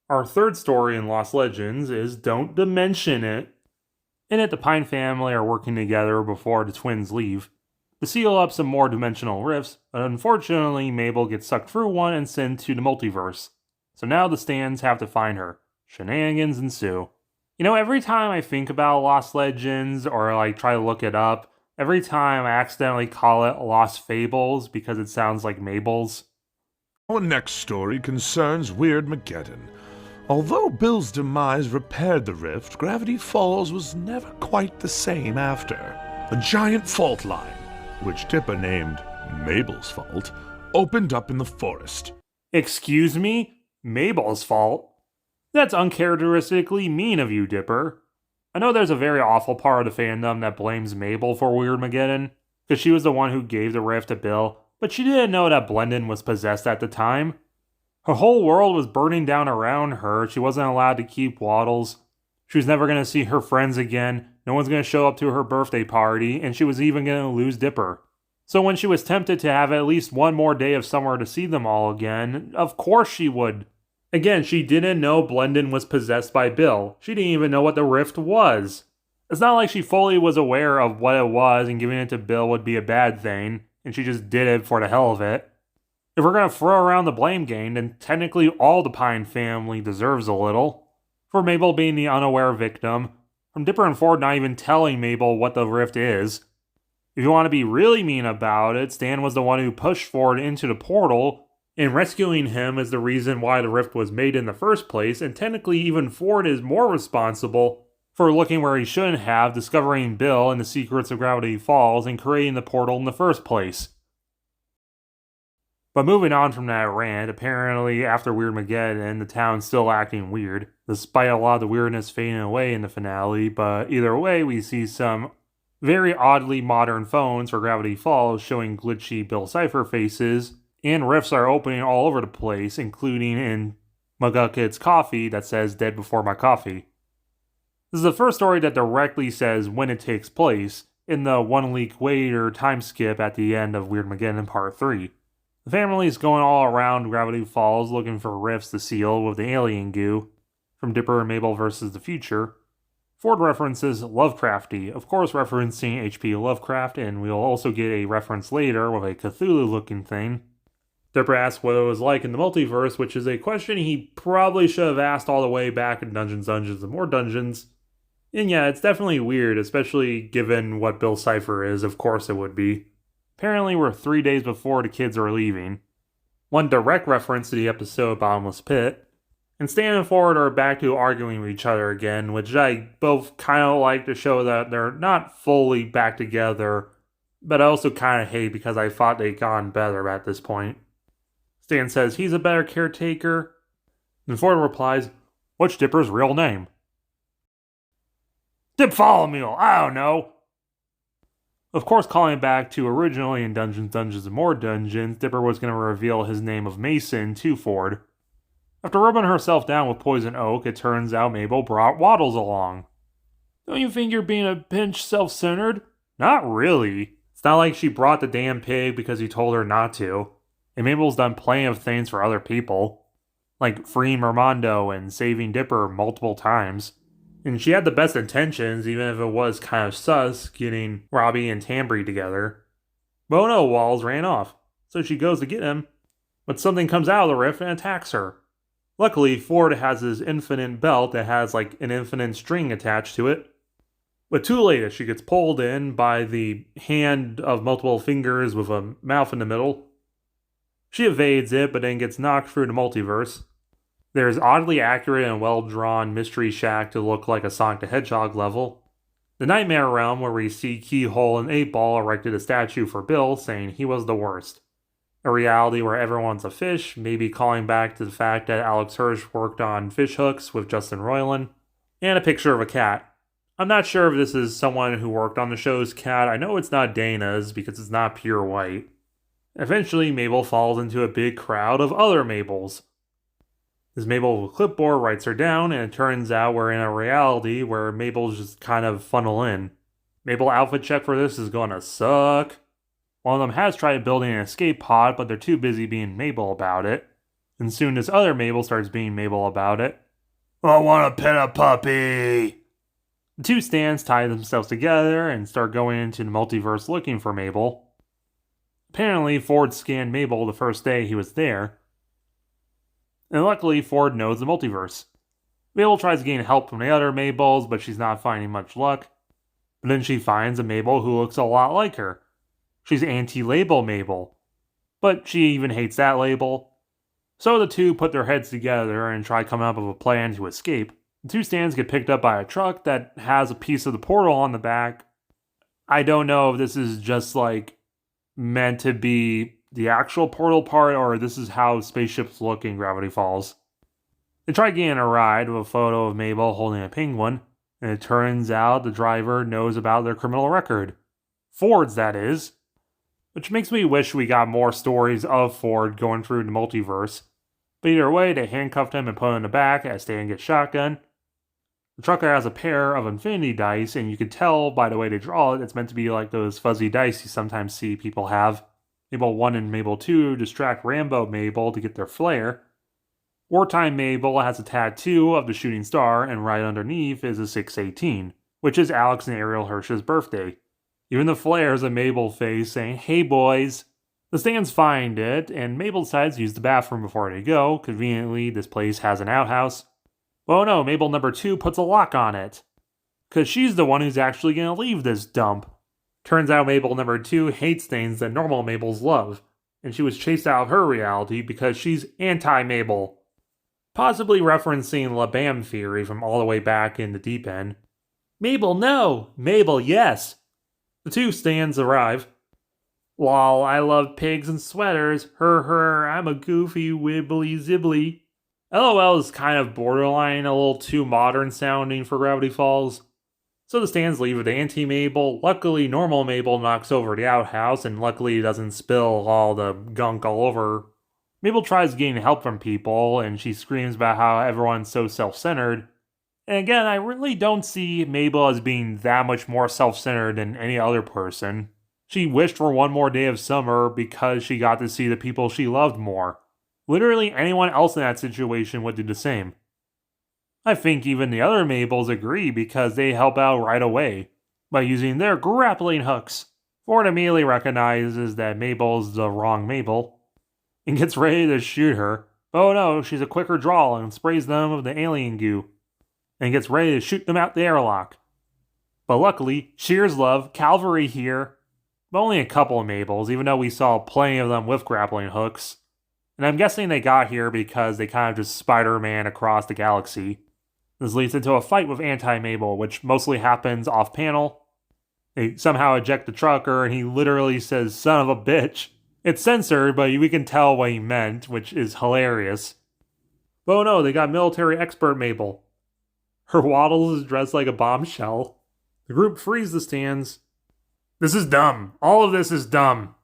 Our third story in Lost Legends is Don't Dimension It. In it, the Pine family are working together before the twins leave to seal up some more dimensional rifts, but unfortunately, Mabel gets sucked through one and sent to the multiverse. So now the stands have to find her. Shenanigans ensue. Every time I think about Lost Legends or try to look it up, every time I accidentally call it Lost Fables because it sounds like Mabel's. Our next story concerns Weirdmageddon. Although Bill's demise repaired the rift, Gravity Falls was never quite the same after. A giant fault line, which Dipper named Mabel's Fault, opened up in the forest. Excuse me? Mabel's fault? That's uncharacteristically mean of you, Dipper. I know there's a very awful part of the fandom that blames Mabel for Weirdmageddon, because she was the one who gave the rift to Bill, but she didn't know that Blendon was possessed at the time. Her whole world was burning down around her. She wasn't allowed to keep Waddles. She was never going to see her friends again. No one's going to show up to her birthday party, and she was even going to lose Dipper. So when she was tempted to have at least one more day of summer to see them all again, of course she would. Again, she didn't know Blendon was possessed by Bill. She didn't even know what the rift was. It's not like she fully was aware of what it was and giving it to Bill would be a bad thing, and she just did it for the hell of it. If we're going to throw around the blame game, then technically all the Pine family deserves a little. For Mabel being the unaware victim, from Dipper and Ford not even telling Mabel what the rift is. If you want to be really mean about it, Stan was the one who pushed Ford into the portal, and rescuing him is the reason why the rift was made in the first place, and technically even Ford is more responsible for looking where he shouldn't have, discovering Bill and the secrets of Gravity Falls, and creating the portal in the first place. But moving on from that rant, apparently after Weirdmageddon, the town's still acting weird, despite a lot of the weirdness fading away in the finale, but either way, we see some very oddly modern phones for Gravity Falls showing glitchy Bill Cipher faces, and rifts are opening all over the place, including in McGucket's coffee that says "Dead before my coffee." This is the first story that directly says when it takes place, in the one week wait or time skip at the end of Weirdmageddon Part 3. The family is going all around Gravity Falls looking for rifts to seal with the alien goo, from Dipper and Mabel versus the future. Ford references Lovecrafty, of course referencing H.P. Lovecraft, and we'll also get a reference later with a Cthulhu-looking thing. Dipper asks what it was like in the multiverse, which is a question he probably should have asked all the way back in Dungeons, Dungeons, and More Dungeons. And yeah, it's definitely weird, especially given what Bill Cipher is, of course it would be. Apparently we're 3 days before the kids are leaving. One direct reference to the episode Bottomless Pit. And Stan and Ford are back to arguing with each other again, which I both kind of like to show that they're not fully back together, but I also kind of hate because I thought they'd gotten better at this point. Stan says he's a better caretaker, and Ford replies, "What's Dipper's real name?" Dipfolomule, I don't know. Of course, calling back to originally in Dungeons, Dungeons, and More Dungeons, Dipper was going to reveal his name of Mason to Ford. After rubbing herself down with poison oak, it turns out Mabel brought Waddles along. Don't you think you're being a pinch self-centered? Not really. It's not like she brought the damn pig because you told her not to. And Mabel's done plenty of things for other people, like freeing Mermando and saving Dipper multiple times. And she had the best intentions, even if it was kind of sus getting Robbie and Tambry together. But no, Waddles ran off, so she goes to get him, but something comes out of the rift and attacks her. Luckily, Ford has his infinite belt that has like an infinite string attached to it. But too late as she gets pulled in by the hand of multiple fingers with a mouth in the middle. She evades it, but then gets knocked through the multiverse. There's oddly accurate and well-drawn Mystery Shack to look like a Sonic the Hedgehog level. The Nightmare Realm, where we see Keyhole and 8-Ball erected a statue for Bill, saying he was the worst. A reality where everyone's a fish, maybe calling back to the fact that Alex Hirsch worked on fish hooks with Justin Roiland. And a picture of a cat. I'm not sure if this is someone who worked on the show's cat. I know it's not Dana's because it's not pure white. Eventually, Mabel falls into a big crowd of other Mabels. This Mabel with a clipboard writes her down, and it turns out we're in a reality where Mabel's just kind of funnel in. Mabel outfit check for this is gonna suck. One of them has tried building an escape pod, but they're too busy being Mabel about it. And soon this other Mabel starts being Mabel about it. I want to pet a puppy! The two Stans tie themselves together and start going into the multiverse looking for Mabel. Apparently, Ford scanned Mabel the first day he was there. And luckily, Ford knows the multiverse. Mabel tries to gain help from the other Mabels, but she's not finding much luck. But then she finds a Mabel who looks a lot like her. She's anti-label Mabel. But she even hates that label. So the two put their heads together and try coming up with a plan to escape. The two Stans get picked up by a truck that has a piece of the portal on the back. I don't know if this is just like meant to be the actual portal part or this is how spaceships look in Gravity Falls. They try getting a ride with a photo of Mabel holding a penguin, and it turns out the driver knows about their criminal record. Ford's, that is. Which makes me wish we got more stories of Ford going through the multiverse. But either way, they handcuffed him and put him in the back as Stan gets shotgun. The trucker has a pair of infinity dice, and you can tell by the way they draw it, it's meant to be like those fuzzy dice you sometimes see people have. Mabel 1 and Mabel 2 distract Rambo Mabel to get their flare. Wartime Mabel has a tattoo of the shooting star, and right underneath is a 618, which is Alex and Ariel Hirsch's birthday. Even the flare is a Mabel face saying, "Hey boys." The Stans find it, and Mabel decides to use the bathroom before they go. Conveniently, this place has an outhouse. Well, no, Mabel number 2 puts a lock on it. Because she's the one who's actually going to leave this dump. Turns out Mabel number 2 hates things that normal Mabels love. And she was chased out of her reality because she's anti-Mabel. Possibly referencing La Bam theory from all the way back in the deep end. Mabel, no! Mabel, yes! The two Stans arrive. Lol, I love pigs and sweaters. I'm a goofy wibbly zibbly. LOL is kind of borderline a little too modern sounding for Gravity Falls. So the Stans leave with anti-Mabel. Luckily, normal Mabel knocks over the outhouse, and luckily doesn't spill all the gunk all over. Mabel tries getting help from people, and she screams about how everyone's so self-centered. And again, I really don't see Mabel as being that much more self-centered than any other person. She wished for one more day of summer because she got to see the people she loved more. Literally anyone else in that situation would do the same. I think even the other Mabels agree because they help out right away by using their grappling hooks. Ford immediately recognizes that Mabel's the wrong Mabel and gets ready to shoot her. Oh no, she's a quicker draw and sprays them with the alien goo and gets ready to shoot them out the airlock. But luckily, Shears Love, Calvary here, but only a couple of Mabels, even though we saw plenty of them with grappling hooks. And I'm guessing they got here because they kind of just Spider-Man across the galaxy. This leads into a fight with Anti-Mabel, which mostly happens off-panel. They somehow eject the trucker, and he literally says, "Son of a bitch." It's censored, but we can tell what he meant, which is hilarious. But oh no, they got military expert Mabel. Her Waddles is dressed like a bombshell. The group frees the Stans. This is dumb. All of this is dumb.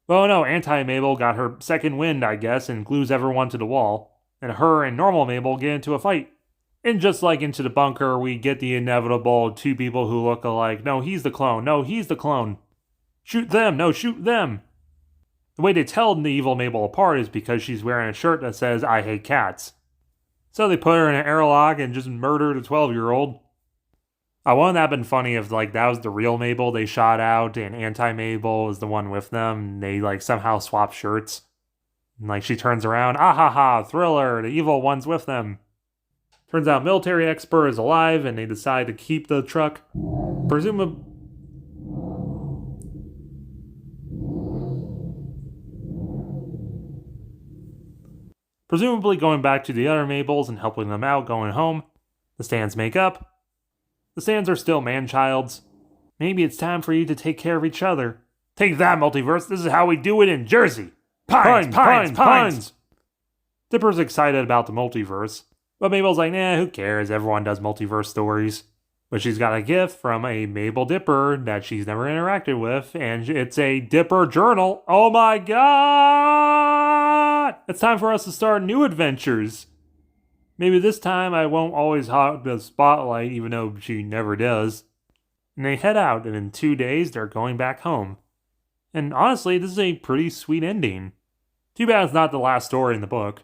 Oh no, Anti-Mabel got her second wind, I guess, and glues everyone to the wall. And her and normal Mabel get into a fight. And just like Into the Bunker, we get the inevitable two people who look alike. No, he's the clone. No, he's the clone. Shoot them. No, shoot them. The way they tell the evil Mabel apart is because she's wearing a shirt that says, "I hate cats." So they put her in an airlock and just murdered a 12-year-old. Wouldn't that have been funny if that was the real Mabel they shot out and Anti-Mabel is the one with them and they somehow swap shirts? And she turns around, "Ah ha ha, Thriller, the evil one's with them." Turns out military expert is alive and they decide to keep the truck. Presumably going back to the other Mabels and helping them out going home. The Stans make up. The Stans are still man-childs. Maybe it's time for you to take care of each other. Take that, multiverse. This is how we do it in Jersey. Pines. Dipper's excited about the multiverse. But Mabel's like, nah, who cares? Everyone does multiverse stories. But she's got a gift from a Mabel Dipper that she's never interacted with, and it's a Dipper journal. Oh my god! It's time for us to start new adventures. Maybe this time I won't always hog the spotlight, even though she never does. And they head out, and in 2 days they're going back home. And honestly, this is a pretty sweet ending. Too bad it's not the last story in the book.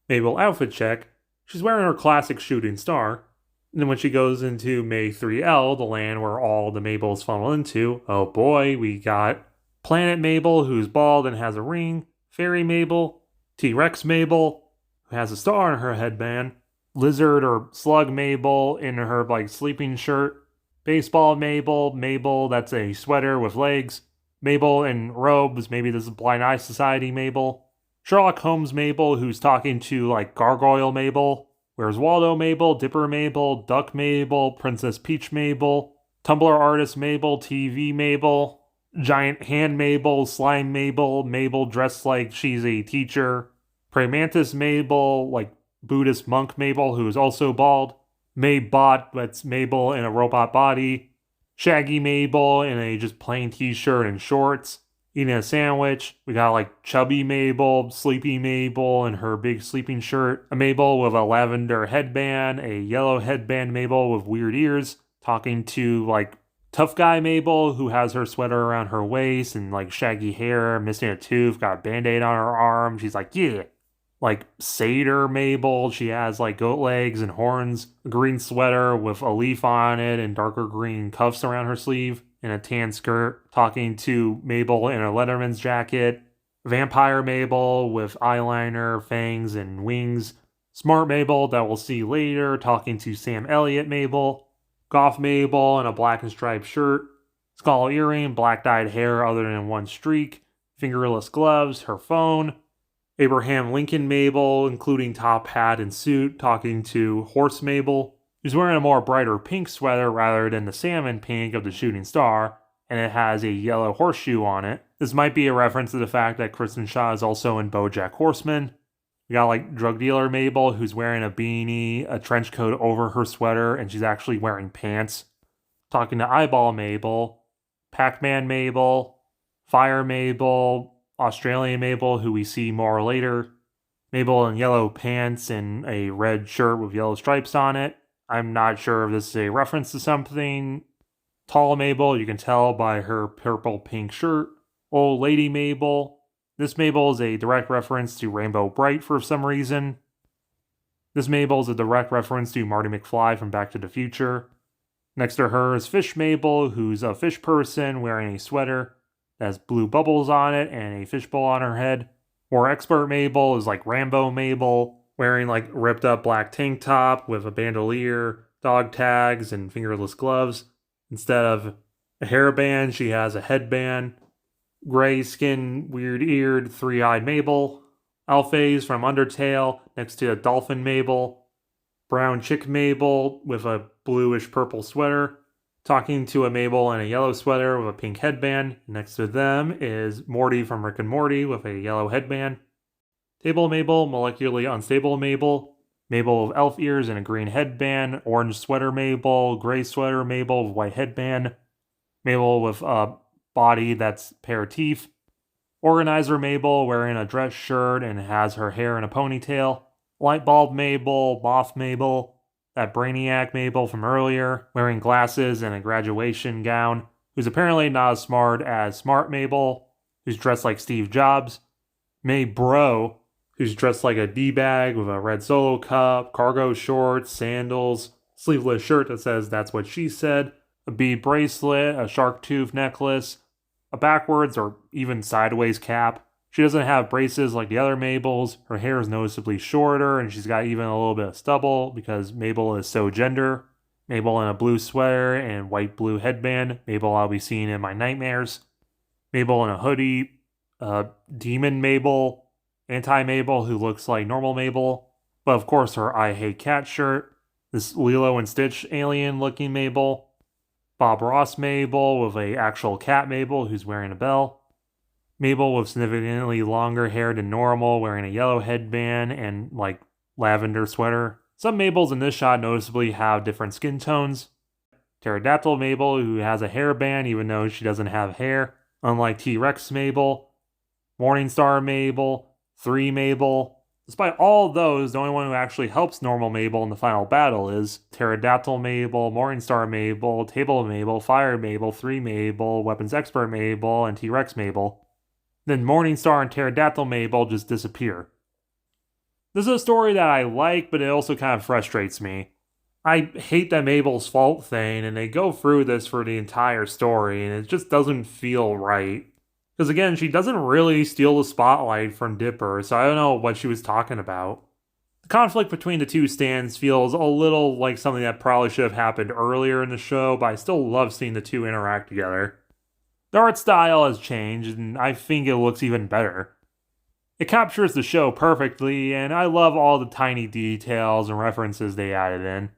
Mabel outfit check. She's wearing her classic shooting star. And then when she goes into May 3L, the land where all the Mabels funnel into, oh boy, we got Planet Mabel, who's bald and has a ring, Fairy Mabel, T-Rex Mabel, who has a star on her headband, Lizard or Slug Mabel in her sleeping shirt, Baseball Mabel, Mabel that's a sweater with legs, Mabel in robes, maybe this is Blind Eye Society Mabel, Sherlock Holmes Mabel, who's talking to Gargoyle Mabel, Where's Waldo Mabel, Dipper Mabel, Duck Mabel, Princess Peach Mabel, Tumblr Artist Mabel, TV Mabel, Giant Hand Mabel, Slime Mabel, Mabel dressed like she's a teacher, Praying Mantis Mabel, Buddhist monk Mabel, who is also bald, Maybot, that's Mabel in a robot body, Shaggy Mabel in a just plain t-shirt and shorts, eating a sandwich. We got Chubby Mabel, Sleepy Mabel in her big sleeping shirt, a Mabel with a lavender headband, a yellow headband Mabel with weird ears, talking to Tough Guy Mabel, who has her sweater around her waist and shaggy hair, missing a tooth, got a band-aid on her arm. She's yeah. Satyr Mabel, she has goat legs and horns, a green sweater with a leaf on it and darker green cuffs around her sleeve, and a tan skirt, talking to Mabel in a Letterman's jacket, Vampire Mabel with eyeliner, fangs, and wings, Smart Mabel that we'll see later, talking to Sam Elliott Mabel, Goth Mabel in a black and striped shirt, skull earring, black dyed hair other than one streak, fingerless gloves, her phone, Abraham Lincoln Mabel, including top hat and suit, talking to Horse Mabel, who's wearing a more brighter pink sweater rather than the salmon pink of the shooting star, and it has a yellow horseshoe on it. This might be a reference to the fact that Kristen Shaw is also in BoJack Horseman. We got drug dealer Mabel, who's wearing a beanie, a trench coat over her sweater, and she's actually wearing pants. Talking to Eyeball Mabel, Pac-Man Mabel, Fire Mabel, Australian Mabel, who we see more later. Mabel in yellow pants and a red shirt with yellow stripes on it. I'm not sure if this is a reference to something. Tall Mabel, you can tell by her purple-pink shirt. Old Lady Mabel. This Mabel is a direct reference to Rainbow Bright for some reason. This Mabel is a direct reference to Marty McFly from Back to the Future. Next to her is Fish Mabel, who's a fish person wearing a sweater that has blue bubbles on it and a fishbowl on her head. More expert Mabel is Rambo Mabel, wearing ripped up black tank top with a bandolier, dog tags, and fingerless gloves. Instead of a hairband, she has a headband. Gray skin, weird eared, three-eyed Mabel. Alphase from Undertale next to a dolphin Mabel. Brown chick Mabel with a bluish purple sweater. Talking to a Mabel in a yellow sweater with a pink headband. Next to them is Morty from Rick and Morty with a yellow headband. Table Mabel, molecularly unstable Mabel. Mabel with elf ears and a green headband. Orange sweater Mabel, gray sweater Mabel with white headband. Mabel with a body that's pair of teeth. Organizer Mabel wearing a dress shirt and has her hair in a ponytail. Light bulb Mabel, Moth Mabel. That Brainiac Mabel from earlier, wearing glasses and a graduation gown, who's apparently not as smart as Smart Mabel, who's dressed like Steve Jobs. May Bro, who's dressed like a D-bag with a red Solo cup, cargo shorts, sandals, sleeveless shirt that says That's What She Said, a bead bracelet, a shark tooth necklace, a backwards or even sideways cap. She doesn't have braces like the other Mabels. Her hair is noticeably shorter, and she's got even a little bit of stubble because Mabel is so gender. Mabel in a blue sweater and white blue headband. Mabel I'll be seeing in my nightmares. Mabel in a hoodie. Demon Mabel. Anti-Mabel who looks like normal Mabel. But of course her I Hate Cat shirt. This Lilo and Stitch alien looking Mabel. Bob Ross Mabel with a actual cat Mabel who's wearing a bell. Mabel with significantly longer hair than normal, wearing a yellow headband and lavender sweater. Some Mabels in this shot noticeably have different skin tones. Pterodactyl Mabel, who has a hairband even though she doesn't have hair, unlike T-Rex Mabel. Morningstar Mabel, 3 Mabel. Despite all of those, the only one who actually helps normal Mabel in the final battle is Pterodactyl Mabel, Morningstar Mabel, Table Mabel, Fire Mabel, 3 Mabel, Weapons Expert Mabel, and T-Rex Mabel. Then Morningstar and Pterodactyl Mabel just disappear. This is a story that I like, but it also kind of frustrates me. I hate that Mabel's fault thing, and they go through this for the entire story, and it just doesn't feel right. Because again, she doesn't really steal the spotlight from Dipper, so I don't know what she was talking about. The conflict between the two stands feels a little like something that probably should have happened earlier in the show, but I still love seeing the two interact together. The art style has changed, and I think it looks even better. It captures the show perfectly, and I love all the tiny details and references they added in.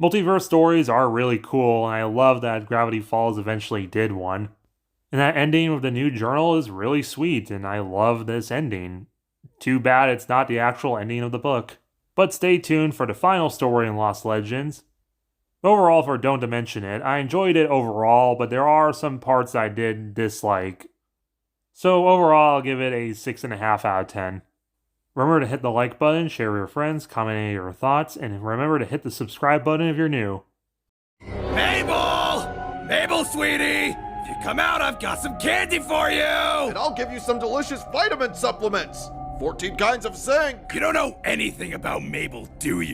Multiverse stories are really cool, and I love that Gravity Falls eventually did one. And that ending of the new journal is really sweet, and I love this ending. Too bad it's not the actual ending of the book. But stay tuned for the final story in Lost Legends. Overall, for Don't Dimension It, I enjoyed it overall, but there are some parts I did dislike. So overall, I'll give it a 6.5 out of 10. Remember to hit the like button, share with your friends, comment any of your thoughts, and remember to hit the subscribe button if you're new. Mabel! Mabel, sweetie! If you come out, I've got some candy for you! And I'll give you some delicious vitamin supplements. 14 kinds of zinc. You don't know anything about Mabel, do you?